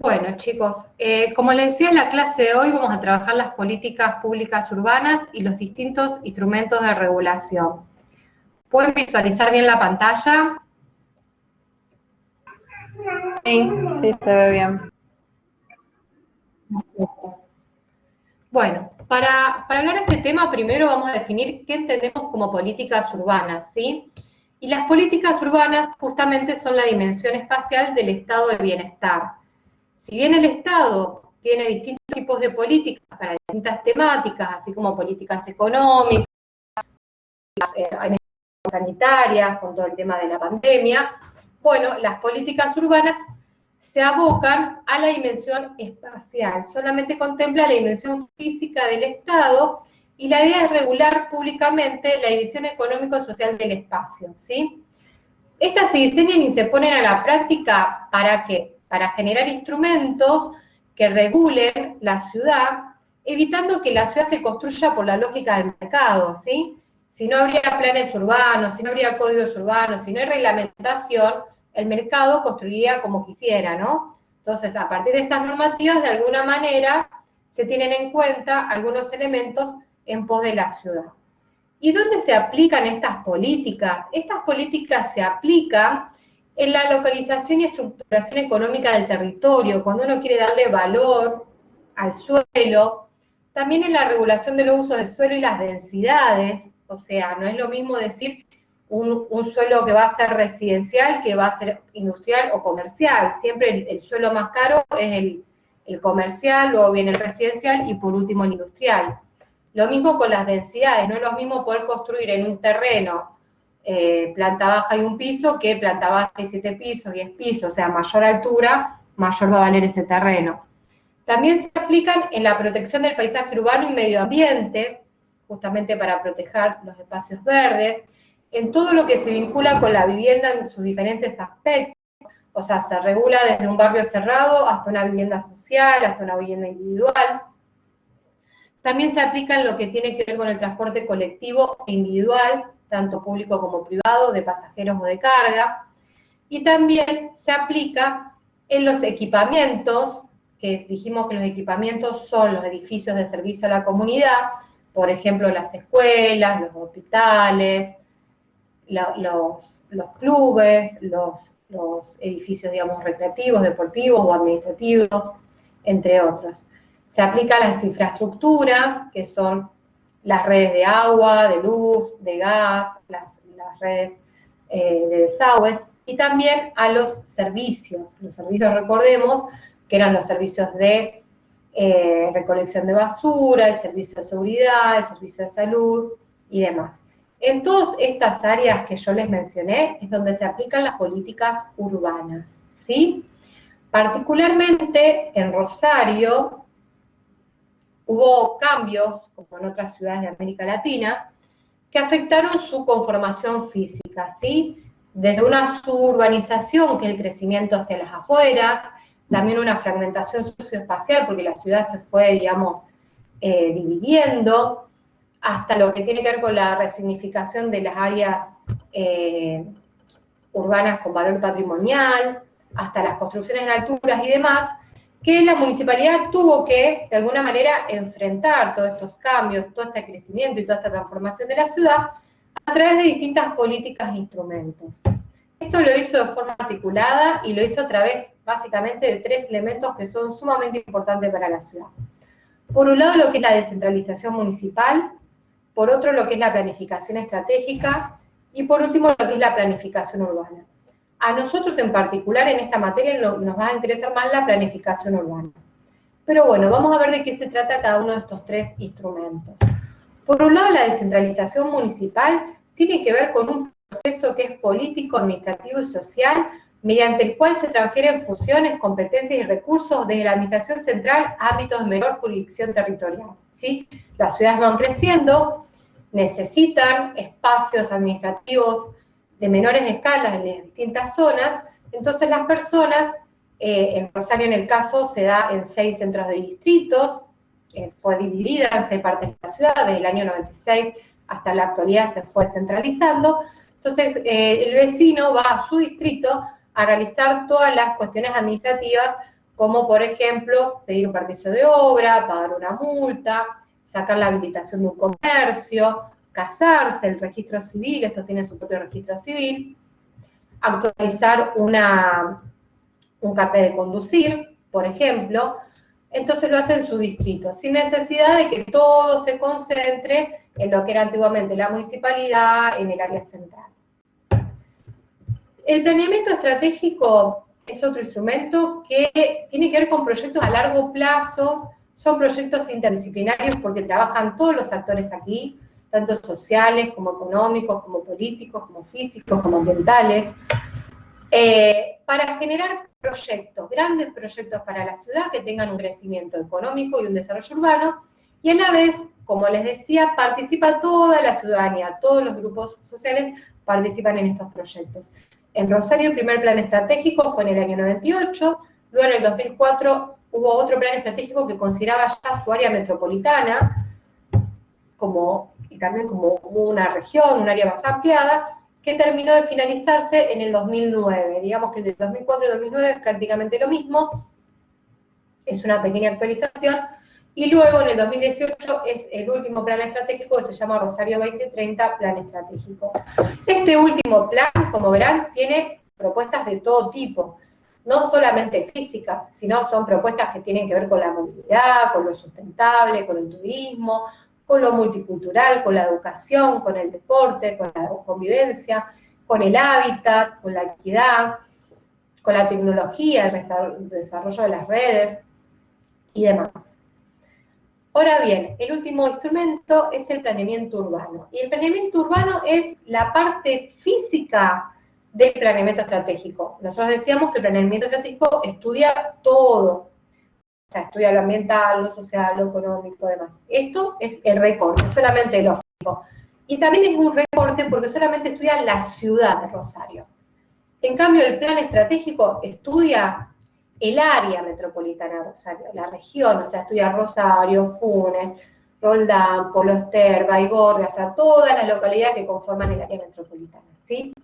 Bueno, chicos, como les decía en la clase de hoy, vamos a trabajar las políticas públicas urbanas y los distintos instrumentos de regulación. ¿Pueden visualizar bien la pantalla? Sí, se ve bien. Bueno, para hablar de este tema, primero vamos a definir qué entendemos como políticas urbanas, ¿sí? Y las políticas urbanas justamente son la dimensión espacial del estado de bienestar. Si bien el Estado tiene distintos tipos de políticas para distintas temáticas, así como políticas económicas, sanitarias, con todo el tema de la pandemia, bueno, las políticas urbanas se abocan a la dimensión espacial, solamente contempla la dimensión física del Estado y la idea es regular públicamente la división económico-social del espacio, ¿sí? Estas se diseñan y se ponen a la práctica, ¿para qué? Para generar instrumentos que regulen la ciudad, evitando que la ciudad se construya por la lógica del mercado, ¿sí? Si no habría planes urbanos, si no habría códigos urbanos, si no hay reglamentación, el mercado construiría como quisiera, ¿no? Entonces, a partir de estas normativas, de alguna manera, se tienen en cuenta algunos elementos en pos de la ciudad. ¿Y dónde se aplican estas políticas? Estas políticas se aplican en la localización y estructuración económica del territorio, cuando uno quiere darle valor al suelo, también en la regulación de los usos de suelo y las densidades, o sea, no es lo mismo decir un suelo que va a ser residencial que va a ser industrial o comercial, siempre el suelo más caro es el comercial, luego viene el residencial y por último el industrial. Lo mismo con las densidades, no es lo mismo poder construir en un terreno planta baja y un piso que planta baja y 7 pisos, 10 pisos, o sea, mayor altura, mayor va a valer ese terreno. También se aplican en la protección del paisaje urbano y medio ambiente, justamente para proteger los espacios verdes, en todo lo que se vincula con la vivienda en sus diferentes aspectos, o sea, se regula desde un barrio cerrado hasta una vivienda social, hasta una vivienda individual. También se aplica en lo que tiene que ver con el transporte colectivo e individual, tanto público como privado, de pasajeros o de carga. Y también se aplica en los equipamientos, que dijimos que los equipamientos son los edificios de servicio a la comunidad, por ejemplo, las escuelas, los hospitales, los clubes, los edificios, digamos, recreativos, deportivos o administrativos, entre otros. Se aplica a las infraestructuras, que son las redes de agua, de luz, de gas, las redes de desagües, y también a los servicios. Los servicios, recordemos, que eran los servicios de recolección de basura, el servicio de seguridad, el servicio de salud y demás. En todas estas áreas que yo les mencioné es donde se aplican las políticas urbanas, ¿sí? Particularmente en Rosario hubo cambios, como en otras ciudades de América Latina, que afectaron su conformación física, ¿sí? Desde una suburbanización, que es el crecimiento hacia las afueras, también una fragmentación socioespacial, porque la ciudad se fue, digamos, dividiendo, hasta lo que tiene que ver con la resignificación de las áreas urbanas con valor patrimonial, hasta las construcciones en alturas y demás, que la municipalidad tuvo que, de alguna manera, enfrentar todos estos cambios, todo este crecimiento y toda esta transformación de la ciudad a través de distintas políticas e instrumentos. Esto lo hizo de forma articulada y lo hizo a través, básicamente, de 3 elementos que son sumamente importantes para la ciudad. Por un lado, lo que es la descentralización municipal, por otro, lo que es la planificación estratégica, y por último, lo que es la planificación urbana. A nosotros en particular en esta materia nos va a interesar más la planificación urbana. Pero bueno, vamos a ver de qué se trata cada uno de estos 3 instrumentos. Por un lado, la descentralización municipal tiene que ver con un proceso que es político, administrativo y social, mediante el cual se transfieren funciones, competencias y recursos desde la administración central a ámbitos de menor jurisdicción territorial, ¿sí? Las ciudades van creciendo, necesitan espacios administrativos de menores escalas en las distintas zonas, entonces las personas, en Rosario en el caso se da en 6 centros de distritos, fue dividida en 6 partes de la ciudad, desde el año 96 hasta la actualidad se fue centralizando, entonces el vecino va a su distrito a realizar todas las cuestiones administrativas como por ejemplo pedir un permiso de obra, pagar una multa, sacar la habilitación de un comercio, casarse, el registro civil, estos tienen su propio registro civil, actualizar un carnet de conducir, por ejemplo. Entonces lo hace en su distrito, sin necesidad de que todo se concentre en lo que era antiguamente la municipalidad, en el área central. El planeamiento estratégico es otro instrumento que tiene que ver con proyectos a largo plazo, son proyectos interdisciplinarios porque trabajan todos los actores aquí, tanto sociales como económicos, como políticos, como físicos, como ambientales, para generar proyectos, grandes proyectos para la ciudad que tengan un crecimiento económico y un desarrollo urbano, y a la vez, como les decía, participa toda la ciudadanía, todos los grupos sociales participan en estos proyectos. En Rosario el primer plan estratégico fue en el año 98, luego en el 2004 hubo otro plan estratégico que consideraba ya su área metropolitana, y también como una región, un área más ampliada, que terminó de finalizarse en el 2009. Digamos que el 2004 y 2009 es prácticamente lo mismo, es una pequeña actualización, y luego en el 2018 es el último plan estratégico que se llama Rosario 2030 Plan Estratégico. Este último plan, como verán, tiene propuestas de todo tipo, no solamente físicas, sino son propuestas que tienen que ver con la movilidad, con lo sustentable, con el turismo, con lo multicultural, con la educación, con el deporte, con la convivencia, con el hábitat, con la equidad, con la tecnología, el desarrollo de las redes y demás. Ahora bien, el último instrumento es el planeamiento urbano. Y el planeamiento urbano es la parte física del planeamiento estratégico. Nosotros decíamos que el planeamiento estratégico estudia todo. O sea, estudia lo ambiental, lo social, lo económico, demás. Esto es el recorte, solamente lo físico. Y también es un recorte porque solamente estudia la ciudad de Rosario. En cambio, el plan estratégico estudia el área metropolitana de Rosario, la región, o sea, estudia Rosario, Funes, Roldán, Polo Ester, Baigorria, o sea, todas las localidades que conforman el área metropolitana, ¿sí?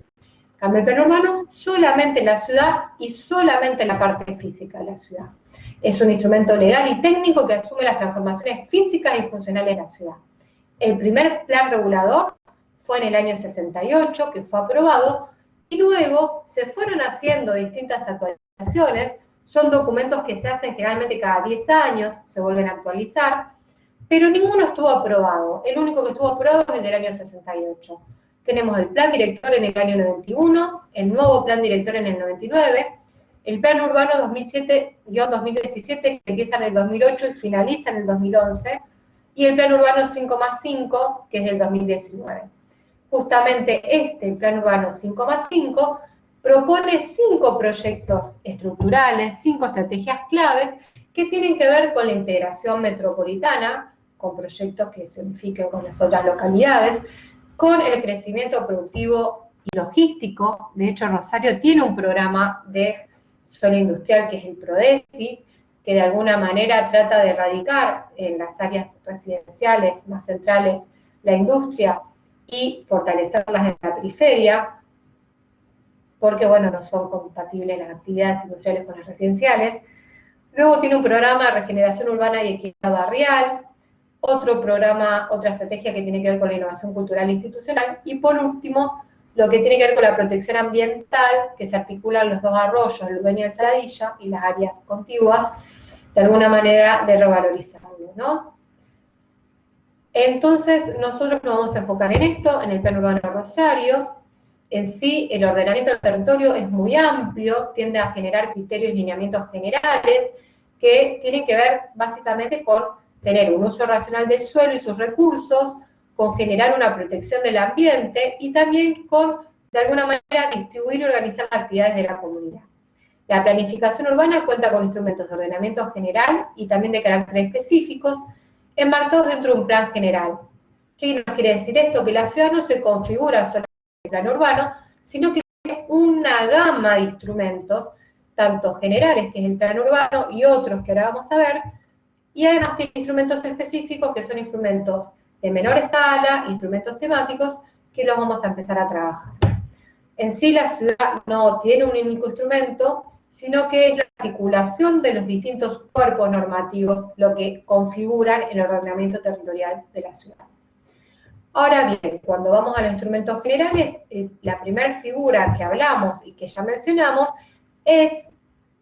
En cambio, el plan urbano solamente en la ciudad y solamente en la parte física de la ciudad. Es un instrumento legal y técnico que asume las transformaciones físicas y funcionales de la ciudad. El primer plan regulador fue en el año 68, que fue aprobado, y luego se fueron haciendo distintas actualizaciones. Son documentos que se hacen generalmente cada 10 años, se vuelven a actualizar, pero ninguno estuvo aprobado. El único que estuvo aprobado es el del año 68. Tenemos el plan director en el año 91, el nuevo plan director en el 99, el plan urbano 2007-2017 que empieza en el 2008 y finaliza en el 2011, y el plan urbano 5+5 que es del 2019. Justamente este plan urbano 5+5 propone 5 proyectos estructurales, 5 estrategias claves que tienen que ver con la integración metropolitana, con proyectos que se unifiquen con las otras localidades, con el crecimiento productivo y logístico. De hecho, Rosario tiene un programa de suelo industrial que es el PRODESI, que de alguna manera trata de erradicar en las áreas residenciales más centrales la industria y fortalecerlas en la periferia, porque, bueno, no son compatibles las actividades industriales con las residenciales. Luego tiene un programa de regeneración urbana y equidad barrial, otro programa, otra estrategia que tiene que ver con la innovación cultural e institucional, y por último, lo que tiene que ver con la protección ambiental, que se articulan los dos arroyos, el Ludueña y el Saladilla, y las áreas contiguas, de alguna manera de revalorizarlo, ¿no? Entonces, nosotros nos vamos a enfocar en esto, en el Plan Urbano de Rosario. En sí, el ordenamiento del territorio es muy amplio, tiende a generar criterios y lineamientos generales que tienen que ver básicamente con tener un uso racional del suelo y sus recursos, con generar una protección del ambiente y también con, de alguna manera, distribuir y organizar las actividades de la comunidad. La planificación urbana cuenta con instrumentos de ordenamiento general y también de carácter específicos, enmarcados dentro de un plan general. ¿Qué nos quiere decir esto? Que la ciudad no se configura solamente en el plan urbano, sino que tiene una gama de instrumentos, tanto generales, que es el plan urbano, y otros que ahora vamos a ver, y además tiene instrumentos específicos, que son instrumentos de menor escala, instrumentos temáticos, que los vamos a empezar a trabajar. En sí la ciudad no tiene un único instrumento, sino que es la articulación de los distintos cuerpos normativos lo que configuran el ordenamiento territorial de la ciudad. Ahora bien, cuando vamos a los instrumentos generales, la primera figura que hablamos y que ya mencionamos es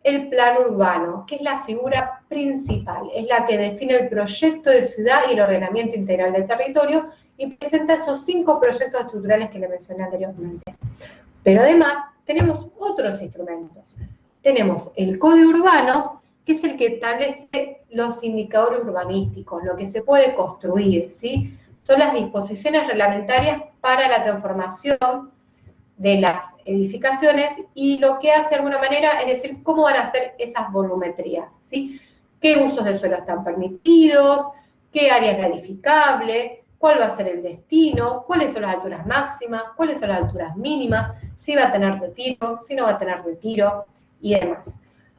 el plan urbano, que es la figura principal, es la que define el proyecto de ciudad y el ordenamiento integral del territorio y presenta esos 5 proyectos estructurales que le mencioné anteriormente. Pero además tenemos otros instrumentos. Tenemos el Código Urbano, que es el que establece los indicadores urbanísticos, lo que se puede construir, ¿sí? Son las disposiciones reglamentarias para la transformación de las edificaciones y lo que hace de alguna manera es decir cómo van a ser esas volumetrías, ¿sí? ¿Qué usos de suelo están permitidos? ¿Qué área es la edificable? ¿Cuál va a ser el destino? ¿Cuáles son las alturas máximas? ¿Cuáles son las alturas mínimas? ¿Si va a tener retiro? ¿Si no va a tener retiro? Y demás.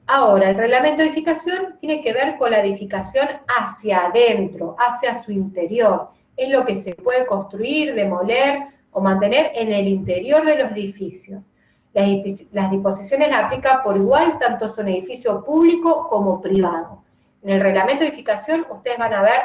Ahora, el reglamento de edificación tiene que ver con la edificación hacia adentro, hacia su interior. Es lo que se puede construir, demoler o mantener en el interior de los edificios. Las disposiciones las aplica por igual, tanto es un edificio público como privado. En el reglamento de edificación ustedes van a ver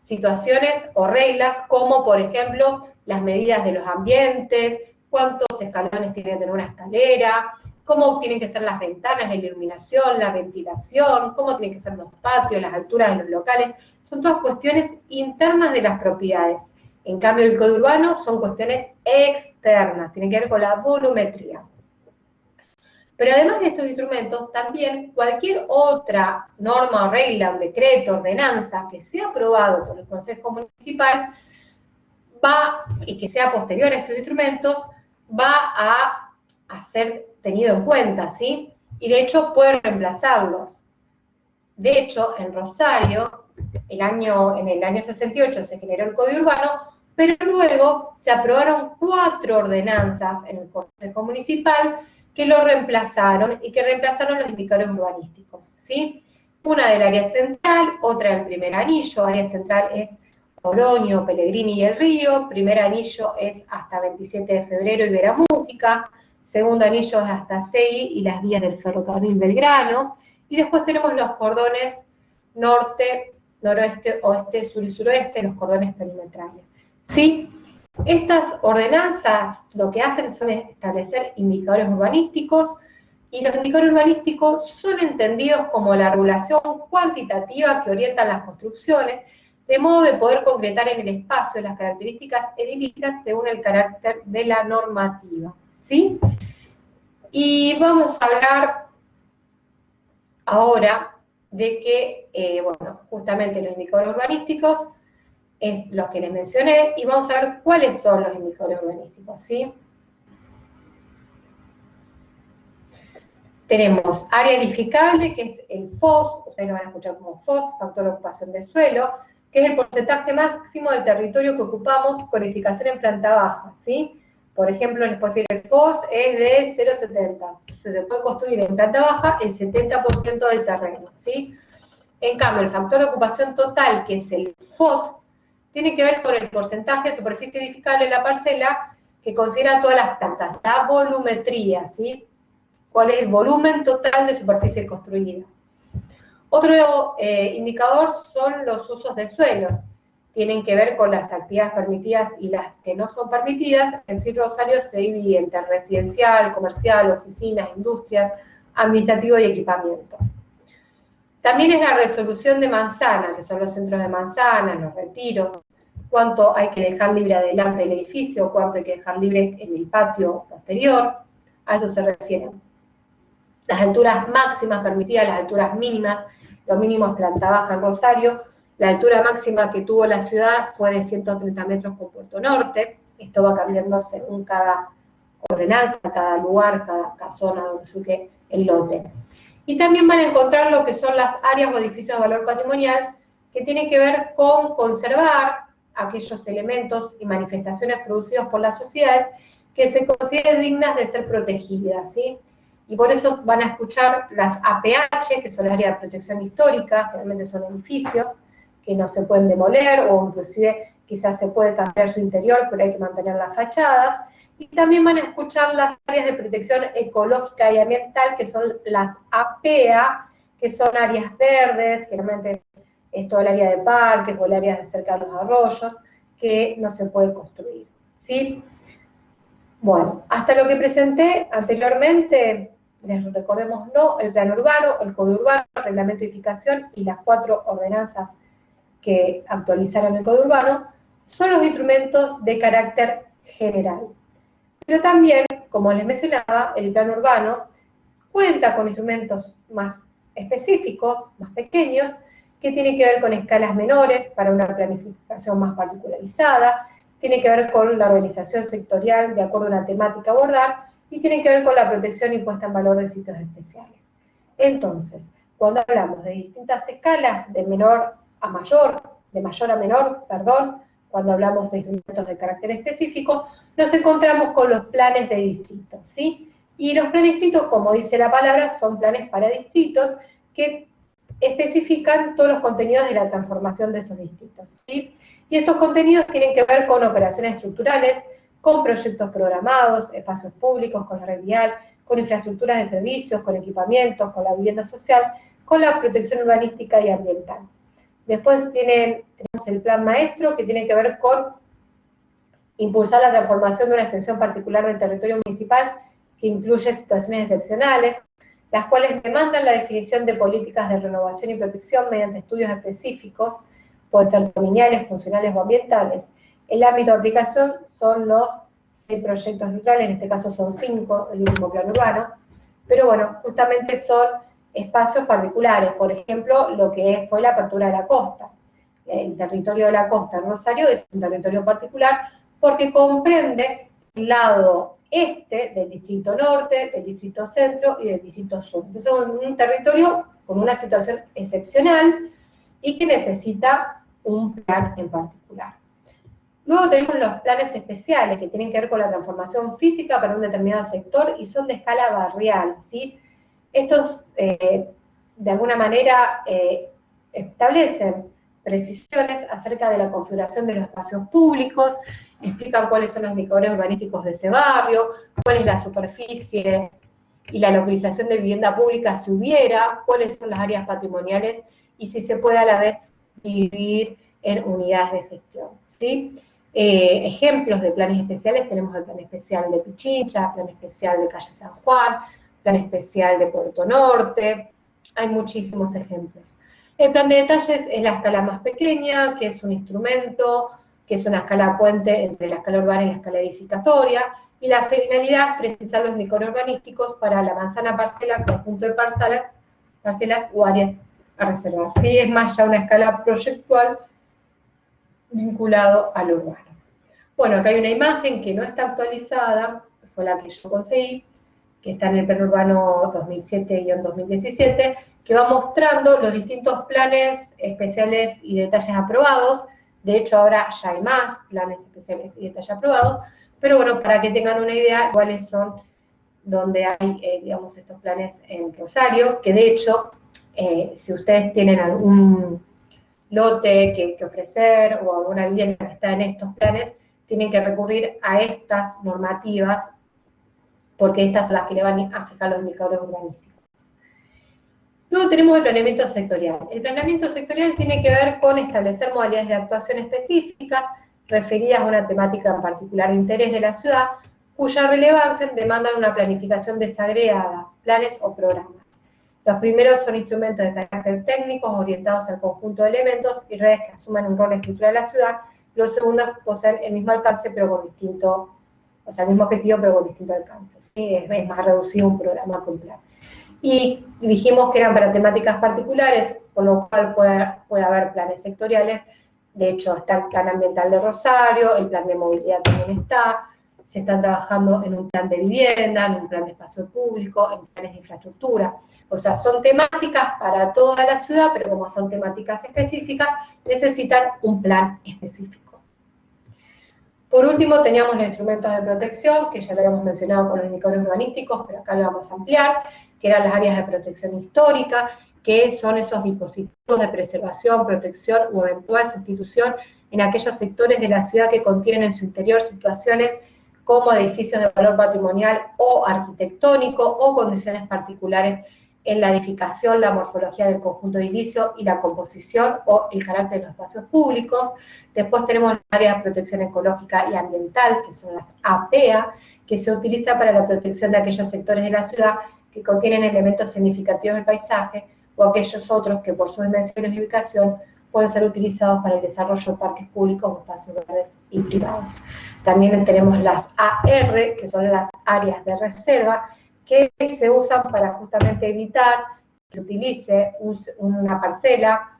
situaciones o reglas como, por ejemplo, las medidas de los ambientes, cuántos escalones tiene que tener una escalera, cómo tienen que ser las ventanas, la iluminación, la ventilación, cómo tienen que ser los patios, las alturas de los locales. Son todas cuestiones internas de las propiedades. En cambio, el Código Urbano son cuestiones externas, tienen que ver con la volumetría. Pero además de estos instrumentos, también cualquier otra norma o regla, un decreto, ordenanza que sea aprobado por el Consejo Municipal y que sea posterior a estos instrumentos, va a ser tenido en cuenta, ¿sí? Y de hecho puede reemplazarlos. De hecho, en Rosario, en el año 68 se generó el Código Urbano, pero luego se aprobaron 4 ordenanzas en el Consejo Municipal que lo reemplazaron y que reemplazaron los indicadores urbanísticos, ¿sí? Una del área central, otra del primer anillo. Área central es Oroño, Pellegrini y El Río. Primer anillo es hasta 27 de febrero y Veramújica. Segundo anillo es hasta Segui y las vías del ferrocarril Belgrano. Y después tenemos los cordones norte, noroeste, oeste, sur y suroeste, los cordones perimetrales. ¿Sí? Estas ordenanzas lo que hacen son establecer indicadores urbanísticos, y los indicadores urbanísticos son entendidos como la regulación cuantitativa que orienta las construcciones, de modo de poder concretar en el espacio las características edilicias según el carácter de la normativa. ¿Sí? Y vamos a hablar ahora de que, bueno, justamente los indicadores urbanísticos es los que les mencioné, y vamos a ver cuáles son los indicadores urbanísticos, ¿sí? Tenemos área edificable, que es el FOS, ustedes lo van a escuchar como FOS, factor de ocupación de suelo, que es el porcentaje máximo del territorio que ocupamos con edificación en planta baja, ¿sí? Por ejemplo, les puedo decir, el FOS es de 0,70, se puede construir en planta baja el 70% del terreno, ¿sí? En cambio, el factor de ocupación total, que es el FOT, tiene que ver con el porcentaje de superficie edificable de la parcela que considera todas las plantas, la volumetría, ¿sí? ¿Cuál es el volumen total de superficie construida? Otro indicador son los usos de suelos. Tienen que ver con las actividades permitidas y las que no son permitidas. En sí, Rosario se divide entre residencial, comercial, oficinas, industrias, administrativo y equipamiento. También es la resolución de manzana, que son los centros de manzana, los retiros, cuánto hay que dejar libre adelante del edificio, cuánto hay que dejar libre en el patio posterior, a eso se refieren. Las alturas máximas permitidas, las alturas mínimas, lo mínimo es planta baja en Rosario, la altura máxima que tuvo la ciudad fue de 130 metros con Puerto Norte, esto va cambiando según cada ordenanza, cada lugar, cada zona donde surge el lote. Y también van a encontrar lo que son las áreas o edificios de valor patrimonial, que tienen que ver con conservar aquellos elementos y manifestaciones producidos por las sociedades que se consideren dignas de ser protegidas, ¿sí? Y por eso van a escuchar las APH, que son las áreas de protección histórica, generalmente son edificios que no se pueden demoler, o inclusive quizás se puede cambiar su interior, pero hay que mantener las fachadas. Y también van a escuchar las áreas de protección ecológica y ambiental, que son las APEA, que son áreas verdes, generalmente es todo el área de parques o el área de cerca de los arroyos, que no se puede construir, ¿sí? Bueno, hasta lo que presenté anteriormente, les recordemos no, el plan urbano, el código urbano, el reglamento de edificación y las 4 ordenanzas que actualizaron el código urbano, son los instrumentos de carácter general. Pero también, como les mencionaba, el plan urbano cuenta con instrumentos más específicos, más pequeños, que tienen que ver con escalas menores para una planificación más particularizada, tiene que ver con la organización sectorial de acuerdo a una temática a abordar y tiene que ver con la protección y puesta en valor de sitios especiales. Entonces, cuando hablamos de distintas escalas, de menor a mayor, de mayor a menor, perdón, cuando hablamos de instrumentos de carácter específico, nos encontramos con los planes de distritos, ¿sí? Y los planes de distritos, como dice la palabra, son planes para distritos que especifican todos los contenidos de la transformación de esos distritos, ¿sí? Y estos contenidos tienen que ver con operaciones estructurales, con proyectos programados, espacios públicos, con la red vial, con infraestructuras de servicios, con equipamientos, con la vivienda social, con la protección urbanística y ambiental. Después tenemos el plan maestro, que tiene que ver con impulsar la transformación de una extensión particular del territorio municipal que incluye situaciones excepcionales, las cuales demandan la definición de políticas de renovación y protección mediante estudios específicos, pueden ser lineales, funcionales o ambientales. El ámbito de aplicación son los 6 proyectos estructurales, en este caso son 5, el último plan urbano, pero bueno, justamente son espacios particulares, por ejemplo, lo que fue la apertura de la costa. El territorio de la costa en Rosario es un territorio particular porque comprende el lado este del distrito norte, del distrito centro y del distrito sur. Entonces es un territorio con una situación excepcional y que necesita un plan en particular. Luego tenemos los planes especiales que tienen que ver con la transformación física para un determinado sector y son de escala barrial, ¿sí? Estos, de alguna manera, establecen precisiones acerca de la configuración de los espacios públicos, explican cuáles son los indicadores urbanísticos de ese barrio, cuál es la superficie y la localización de vivienda pública si hubiera, cuáles son las áreas patrimoniales y si se puede a la vez dividir en unidades de gestión, ¿sí? Ejemplos de planes especiales, tenemos el plan especial de Pichincha, plan especial de Calle San Juan, plan especial de Puerto Norte, hay muchísimos ejemplos. El plan de detalles es la escala más pequeña, que es un instrumento, que es una escala puente entre la escala urbana y la escala edificatoria, y la finalidad es precisar los indicadores urbanísticos para la manzana parcela, conjunto de parcelas o áreas a reservar. Sí, es más ya una escala proyectual vinculado al urbano. Bueno, acá hay una imagen que no está actualizada, fue la que yo conseguí, que está en el plan urbano 2007-2017, que va mostrando los distintos planes especiales y detalles aprobados. De hecho, ahora ya hay más planes especiales y detalles aprobados, pero bueno, para que tengan una idea cuáles son donde hay, digamos, estos planes en Rosario, que de hecho, si ustedes tienen algún lote que ofrecer o alguna vivienda que está en estos planes, tienen que recurrir a estas normativas porque estas son las que le van a fijar los indicadores urbanísticos. Luego tenemos el planeamiento sectorial. El planeamiento sectorial tiene que ver con establecer modalidades de actuación específicas referidas a una temática en particular de interés de la ciudad, cuya relevancia demandan una planificación desagregada, planes o programas. Los primeros son instrumentos de carácter técnico orientados al conjunto de elementos y redes que asuman un rol estructural de la ciudad. Los segundos poseen el mismo alcance pero con distinto, o sea, el mismo objetivo pero con distinto alcance. ¿Sí? Es más reducido un programa que un plan. Y dijimos que eran para temáticas particulares, con lo cual puede haber planes sectoriales. De hecho, está el plan ambiental de Rosario, el plan de movilidad también está, se está trabajando en un plan de vivienda, en un plan de espacio público, en planes de infraestructura. O sea, son temáticas para toda la ciudad, pero como son temáticas específicas, necesitan un plan específico. Por último, teníamos los instrumentos de protección, que ya lo habíamos mencionado con los indicadores urbanísticos, pero acá lo vamos a ampliar, que eran las áreas de protección histórica, que son esos dispositivos de preservación, protección o eventual sustitución en aquellos sectores de la ciudad que contienen en su interior situaciones como edificios de valor patrimonial o arquitectónico, o condiciones particulares en la edificación, la morfología del conjunto edilicio y la composición o el carácter de los espacios públicos. Después tenemos las áreas de protección ecológica y ambiental, que son las APEA, que se utiliza para la protección de aquellos sectores de la ciudad que contienen elementos significativos del paisaje, o aquellos otros que por sus dimensiones y ubicación pueden ser utilizados para el desarrollo de parques públicos o espacios verdes y privados. También tenemos las AR, que son las áreas de reserva, que se usan para justamente evitar que se utilice una parcela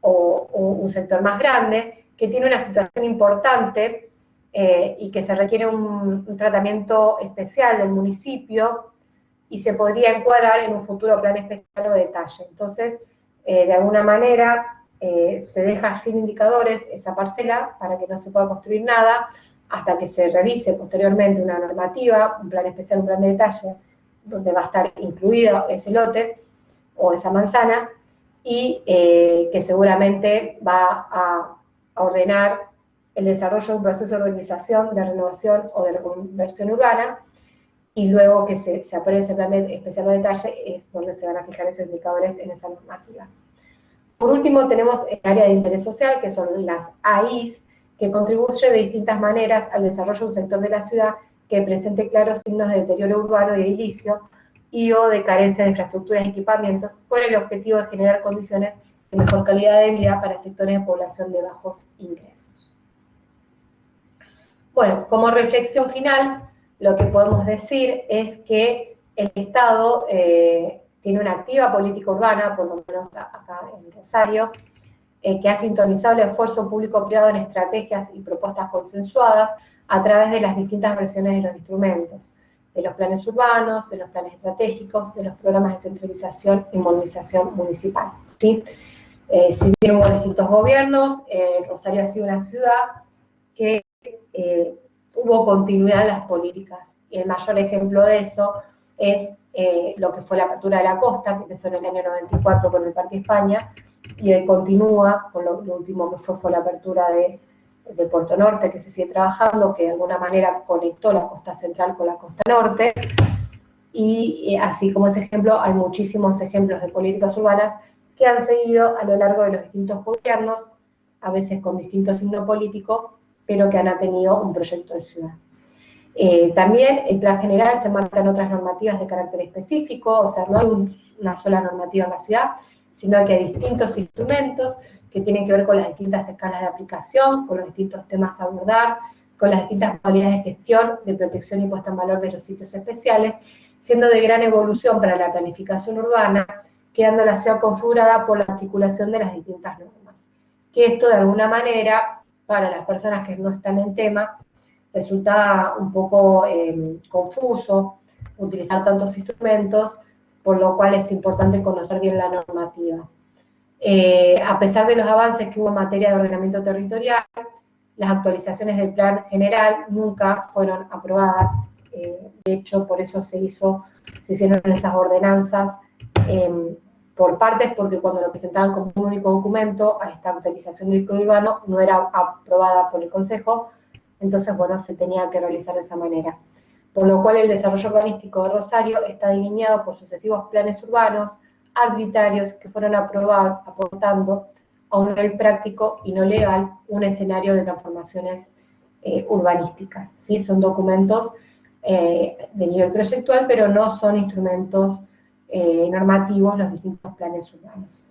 o un sector más grande que tiene una situación importante y que se requiere un tratamiento especial del municipio y se podría encuadrar en un futuro plan especial o detalle. Entonces, de alguna manera, se deja sin indicadores esa parcela para que no se pueda construir nada hasta que se revise posteriormente una normativa, un plan especial, un plan de detalle, donde va a estar incluido ese lote o esa manzana, y que seguramente va a ordenar el desarrollo de un proceso de urbanización, de renovación o de reconversión urbana, y luego que se apruebe ese plan de especial o detalle es donde se van a fijar esos indicadores en esa normativa. Por último tenemos el área de interés social, que son las AIs, que contribuye de distintas maneras al desarrollo de un sector de la ciudad que presente claros signos de deterioro urbano y edilicio y o de carencia de infraestructuras y equipamientos, con el objetivo de generar condiciones de mejor calidad de vida para sectores de población de bajos ingresos. Bueno, como reflexión final, lo que podemos decir es que el Estado tiene una activa política urbana, por lo menos acá en Rosario, que ha sintonizado el esfuerzo público-privado en estrategias y propuestas consensuadas a través de las distintas versiones de los instrumentos, de los planes urbanos, de los planes estratégicos, de los programas de centralización y movilización municipal, ¿sí? Si bien hubo distintos gobiernos, Rosario ha sido una ciudad que hubo continuidad en las políticas, y el mayor ejemplo de eso es lo que fue la apertura de la costa, que empezó en el año 94 con el Parque España, y continúa con lo último que fue la apertura de Puerto Norte, que se sigue trabajando, que de alguna manera conectó la costa central con la costa norte, y así como ese ejemplo, hay muchísimos ejemplos de políticas urbanas que han seguido a lo largo de los distintos gobiernos, a veces con distinto signo político, pero que han tenido un proyecto de ciudad. También el plan general se marcan otras normativas de carácter específico, o sea, no hay una sola normativa en la ciudad, sino que hay distintos instrumentos que tienen que ver con las distintas escalas de aplicación, con los distintos temas a abordar, con las distintas modalidades de gestión, de protección y puesta en valor de los sitios especiales, siendo de gran evolución para la planificación urbana, quedando la ciudad configurada por la articulación de las distintas normas. Que esto, de alguna manera, para las personas que no están en tema, resulta un poco confuso utilizar tantos instrumentos, por lo cual es importante conocer bien la normativa. A pesar de los avances que hubo en materia de ordenamiento territorial, las actualizaciones del plan general nunca fueron aprobadas. De hecho, por eso se hicieron esas ordenanzas por partes, porque cuando lo presentaban como un único documento, a esta actualización del Código Urbano no era aprobada por el Consejo, entonces, bueno, se tenía que realizar de esa manera. Por lo cual el desarrollo urbanístico de Rosario está delineado por sucesivos planes urbanos arbitrarios que fueron aprobados, aportando a un nivel práctico y no legal un escenario de transformaciones urbanísticas, ¿sí? Son documentos de nivel proyectual, pero no son instrumentos normativos los distintos planes urbanos.